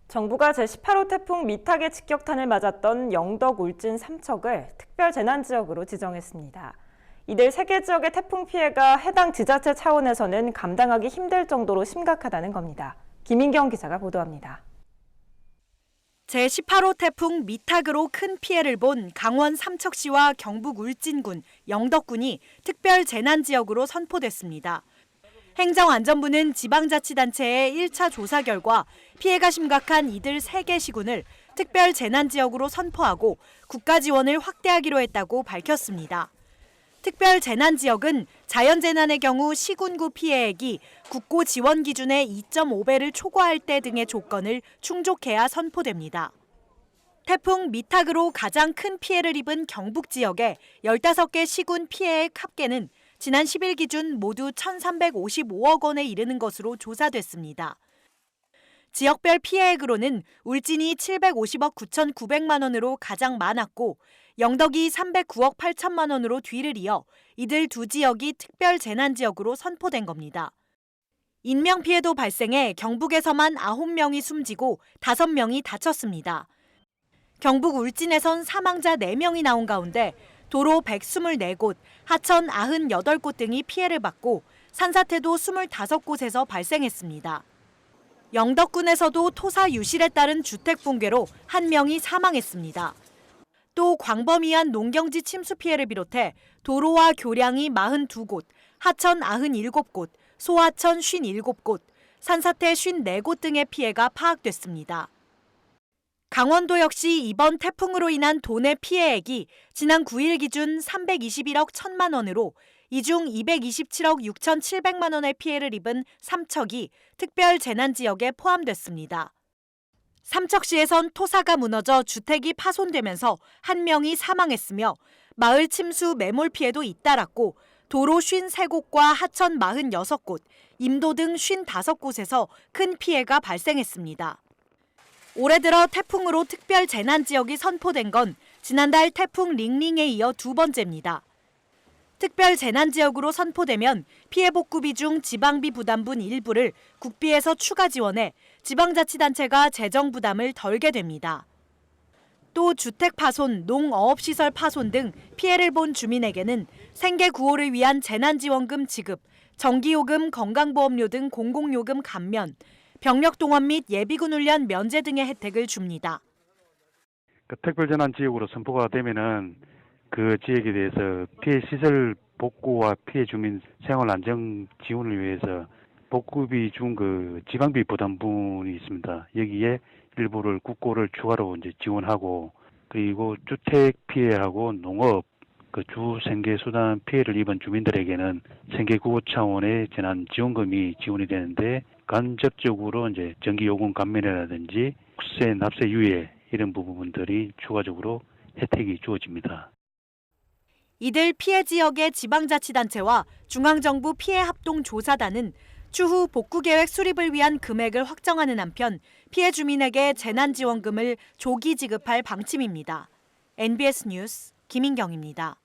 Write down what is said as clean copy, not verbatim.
정부가 제18호 태풍 미탁의 직격탄을 맞았던 영덕, 울진, 삼척을 특별재난지역으로 지정했습니다. 이들 3개 지역의 태풍 피해가 해당 지자체 차원에서는 감당하기 힘들 정도로 심각하다는 겁니다. 김인경 기자가 보도합니다. 제18호 태풍 미탁으로 큰 피해를 본 강원 삼척시와 경북 울진군, 영덕군이 특별재난지역으로 선포됐습니다. 행정안전부는 지방자치단체의 1차 조사 결과 피해가 심각한 이들 3개 시군을 특별재난지역으로 선포하고 국가 지원을 확대하기로 했다고 밝혔습니다. 특별재난지역은 자연재난의 경우 시군구 피해액이 국고 지원 기준의 2.5배를 초과할 때 등의 조건을 충족해야 선포됩니다. 태풍 미탁으로 가장 큰 피해를 입은 경북 지역의 15개 시군 피해액 합계는 지난 10일 기준 모두 1,355억 원에 이르는 것으로 조사됐습니다. 지역별 피해액으로는 울진이 750억 9,900만 원으로 가장 많았고 영덕이 309억 8천만 원으로 뒤를 이어 이들 두 지역이 특별재난지역으로 선포된 겁니다. 인명피해도 발생해 경북에서만 9명이 숨지고 5명이 다쳤습니다. 경북 울진에선 사망자 4명이 나온 가운데 도로 124곳, 하천 98곳 등이 피해를 받고 산사태도 25곳에서 발생했습니다. 영덕군에서도 토사 유실에 따른 주택 붕괴로 1명이 사망했습니다. 또 광범위한 농경지 침수 피해를 비롯해 도로와 교량이 42곳, 하천 97곳, 소하천 57곳, 산사태 54곳 등의 피해가 파악됐습니다. 강원도 역시 이번 태풍으로 인한 도내 피해액이 지난 9일 기준 321억 1천만 원으로 이 중 227억 6,700만 원의 피해를 입은 삼척이 특별재난지역에 포함됐습니다. 삼척시에선 토사가 무너져 주택이 파손되면서 1명이 사망했으며 마을 침수 매몰 피해도 잇따랐고 도로 53곳과 하천 46곳, 임도 등 55곳에서 큰 피해가 발생했습니다. 올해 들어 태풍으로 특별재난지역이 선포된 건 지난달 태풍 링링에 이어 2번째입니다. 특별재난지역으로 선포되면 피해 복구비 중 지방비 부담분 일부를 국비에서 추가 지원해 지방자치단체가 재정 부담을 덜게 됩니다. 또 주택 파손, 농어업시설 파손 등 피해를 본 주민에게는 생계 구호를 위한 재난지원금 지급, 전기요금, 건강보험료 등 공공요금 감면, 병력동원 및 예비군 훈련 면제 등의 혜택을 줍니다. 특별재난지역으로 선포가 되면은 그 지역에 대해서 피해 시설 복구와 피해 주민 생활 안정 지원을 위해서 복구비 중 그 지방비 부담분이 있습니다. 여기에 일부를 국고를 추가로 이제 지원하고 그리고 주택 피해하고 농업 그 주 생계 수단 피해를 입은 주민들에게는 생계 구호 차원의 재난 지원금이 지원이 되는데 간접적으로 이제 전기요금 감면이라든지 국세 납세 유예 이런 부분들이 추가적으로 혜택이 주어집니다. 이들 피해 지역의 지방자치단체와 중앙정부 피해합동조사단은 추후 복구계획 수립을 위한 금액을 확정하는 한편 피해 주민에게 재난지원금을 조기 지급할 방침입니다. NBS 뉴스 김인경입니다.